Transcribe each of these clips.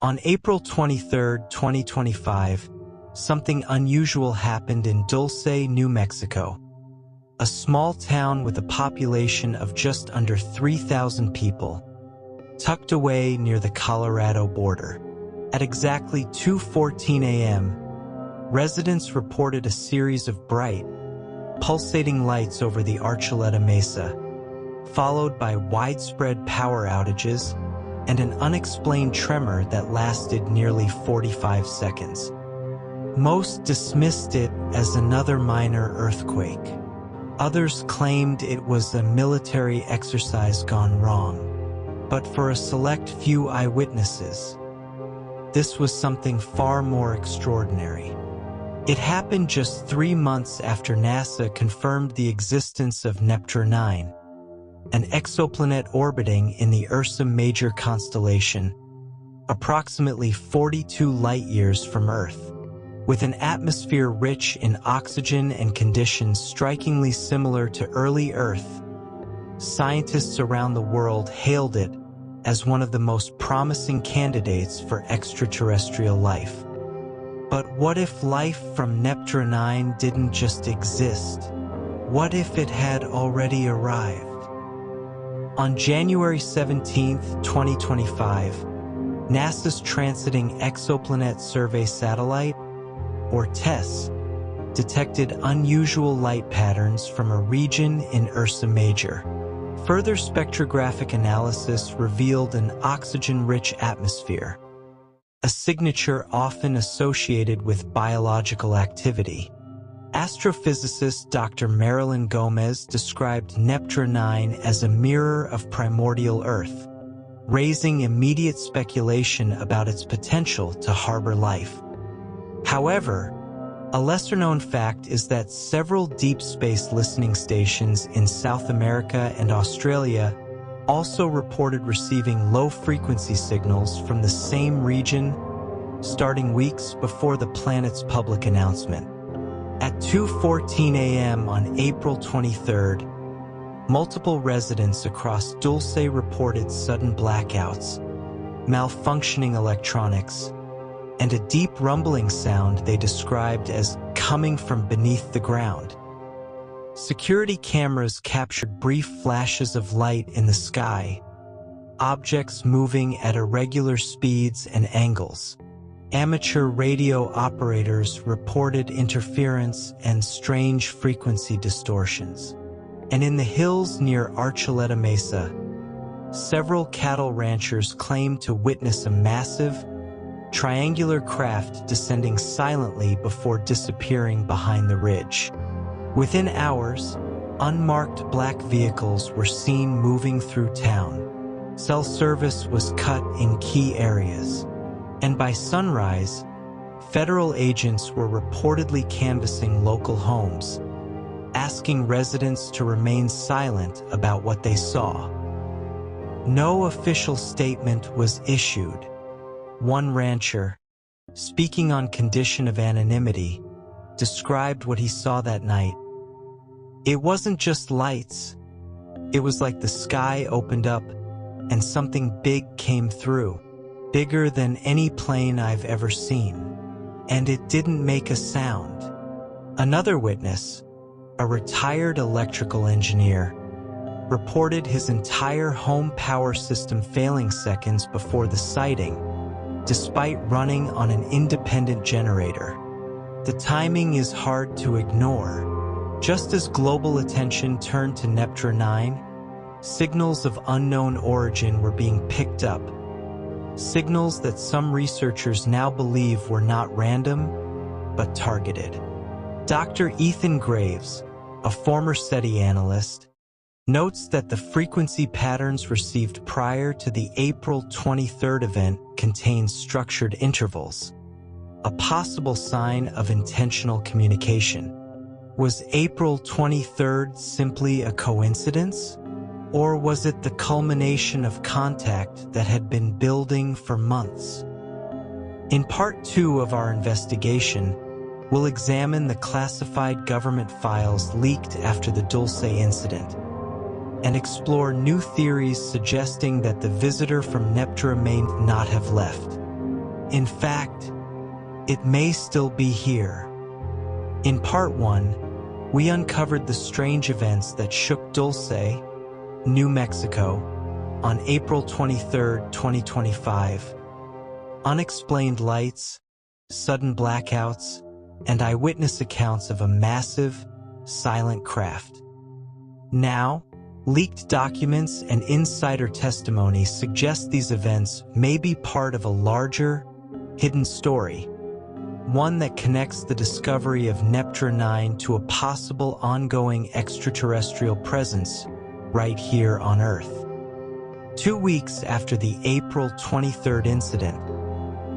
On April 23, 2025, something unusual happened in Dulce, New Mexico, a small town with a population of just under 3,000 people, tucked away near the Colorado border. At exactly 2:14 a.m., residents reported a series of bright, pulsating lights over the Archuleta Mesa, followed by widespread power outages and an unexplained tremor that lasted nearly 45 seconds. Most dismissed it as another minor earthquake. Others claimed it was a military exercise gone wrong. But for a select few eyewitnesses, this was something far more extraordinary. It happened just 3 months after NASA confirmed the existence of Neptune 9, an exoplanet orbiting in the Ursa Major constellation, approximately 42 light-years from Earth. With an atmosphere rich in oxygen and conditions strikingly similar to early Earth, scientists around the world hailed it as one of the most promising candidates for extraterrestrial life. But what if life from Neptune 9 didn't just exist? What if it had already arrived? On January 17, 2025, NASA's Transiting Exoplanet Survey Satellite, or TESS, detected unusual light patterns from a region in Ursa Major. Further spectrographic analysis revealed an oxygen-rich atmosphere, a signature often associated with biological activity. Astrophysicist Dr. Marilyn Gomez described Neptune 9 as a mirror of primordial Earth, raising immediate speculation about its potential to harbor life. However, a lesser-known fact is that several deep space listening stations in South America and Australia also reported receiving low-frequency signals from the same region starting weeks before the planet's public announcement. At 2:14 a.m. on April 23rd, multiple residents across Dulce reported sudden blackouts, malfunctioning electronics, and a deep rumbling sound they described as coming from beneath the ground. Security cameras captured brief flashes of light in the sky, objects moving at irregular speeds and angles. Amateur radio operators reported interference and strange frequency distortions. And in the hills near Archuleta Mesa, several cattle ranchers claimed to witness a massive, triangular craft descending silently before disappearing behind the ridge. Within hours, unmarked black vehicles were seen moving through town. Cell service was cut in key areas. And by sunrise, federal agents were reportedly canvassing local homes, asking residents to remain silent about what they saw. No official statement was issued. One rancher, speaking on condition of anonymity, described what he saw that night. It wasn't just lights. It was like the sky opened up and something big came through, bigger than any plane I've ever seen. And it didn't make a sound. Another witness, a retired electrical engineer, reported his entire home power system failing seconds before the sighting, despite running on an independent generator. The timing is hard to ignore. Just as global attention turned to Neptune 9, signals of unknown origin were being picked up, signals that some researchers now believe were not random, but targeted. Dr. Ethan Graves, a former SETI analyst, notes that the frequency patterns received prior to the April 23rd event contain structured intervals, a possible sign of intentional communication. Was April 23rd simply a coincidence? Or was it the culmination of contact that had been building for months? In part 2 of our investigation, we'll examine the classified government files leaked after the Dulce incident and explore new theories suggesting that the visitor from Neptune may not have left. In fact, it may still be here. In part 1, we uncovered the strange events that shook Dulce, New Mexico, on April 23, 2025. Unexplained lights, sudden blackouts, and eyewitness accounts of a massive, silent craft. Now, leaked documents and insider testimony suggest these events may be part of a larger, hidden story, one that connects the discovery of Neptune 9 to a possible ongoing extraterrestrial presence right here on Earth. 2 weeks after the April 23rd incident,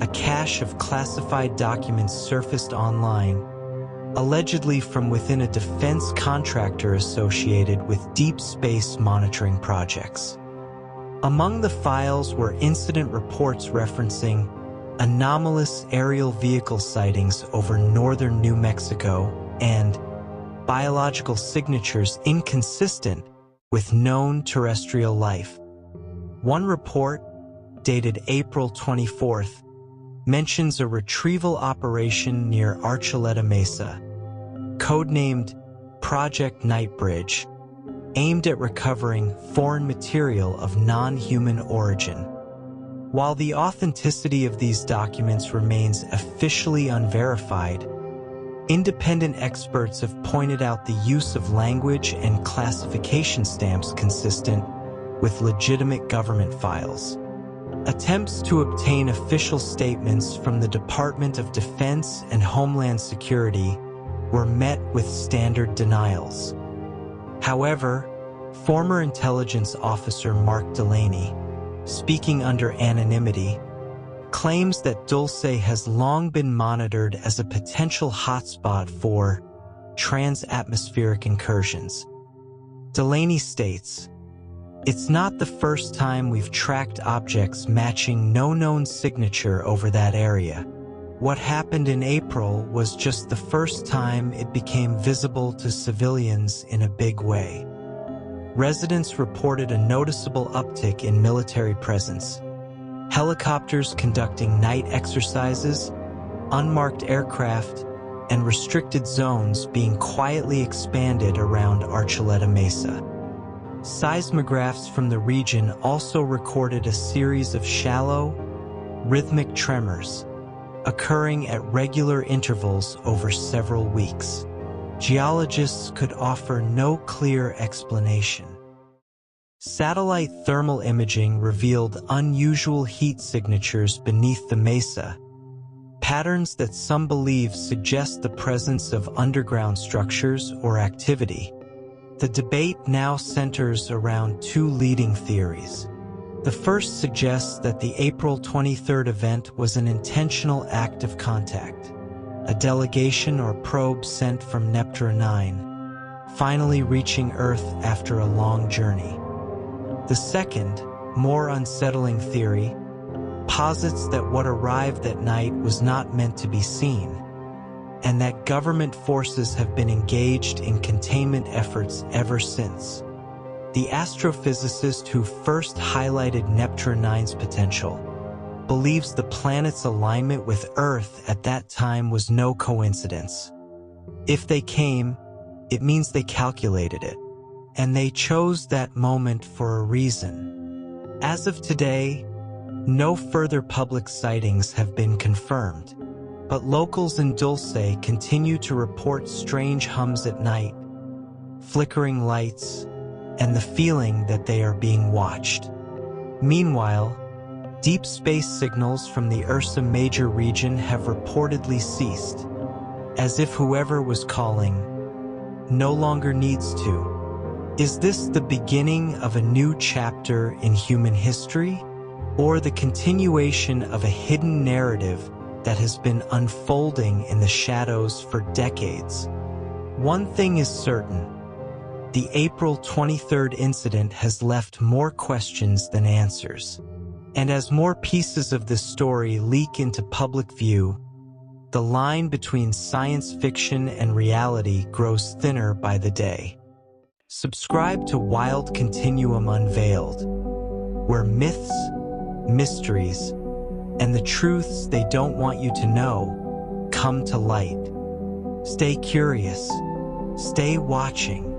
a cache of classified documents surfaced online, allegedly from within a defense contractor associated with deep space monitoring projects. Among the files were incident reports referencing anomalous aerial vehicle sightings over northern New Mexico and biological signatures inconsistent with known terrestrial life. One report, dated April 24th, mentions a retrieval operation near Archuleta Mesa, codenamed Project Nightbridge, aimed at recovering foreign material of non-human origin. While the authenticity of these documents remains officially unverified, independent experts have pointed out the use of language and classification stamps consistent with legitimate government files. Attempts to obtain official statements from the Department of Defense and Homeland Security were met with standard denials. However, former intelligence officer Mark Delaney, speaking under anonymity, claims that Dulce has long been monitored as a potential hotspot for trans-atmospheric incursions. Delaney states, "It's not the first time we've tracked objects matching no known signature over that area. What happened in April was just the first time it became visible to civilians in a big way." Residents reported a noticeable uptick in military presence. Helicopters conducting night exercises, unmarked aircraft, and restricted zones being quietly expanded around Archuleta Mesa. Seismographs from the region also recorded a series of shallow, rhythmic tremors, occurring at regular intervals over several weeks. Geologists could offer no clear explanation. Satellite thermal imaging revealed unusual heat signatures beneath the mesa, patterns that some believe suggest the presence of underground structures or activity. The debate now centers around two leading theories. The first suggests that the April 23rd event was an intentional act of contact, a delegation or probe sent from Neptune 9, finally reaching Earth after a long journey. The second, more unsettling theory, posits that what arrived that night was not meant to be seen, and that government forces have been engaged in containment efforts ever since. The astrophysicist who first highlighted Neptune 9's potential believes the planet's alignment with Earth at that time was no coincidence. If they came, it means they calculated it, and they chose that moment for a reason. As of today, no further public sightings have been confirmed, but locals in Dulce continue to report strange hums at night, flickering lights, and the feeling that they are being watched. Meanwhile, deep space signals from the Ursa Major region have reportedly ceased, as if whoever was calling no longer needs to. Is this the beginning of a new chapter in human history, or the continuation of a hidden narrative that has been unfolding in the shadows for decades? One thing is certain: the April 23rd incident has left more questions than answers. And as more pieces of this story leak into public view, the line between science fiction and reality grows thinner by the day. Subscribe to Wild Continuum Unveiled, where myths, mysteries, and the truths they don't want you to know come to light. Stay curious, stay watching,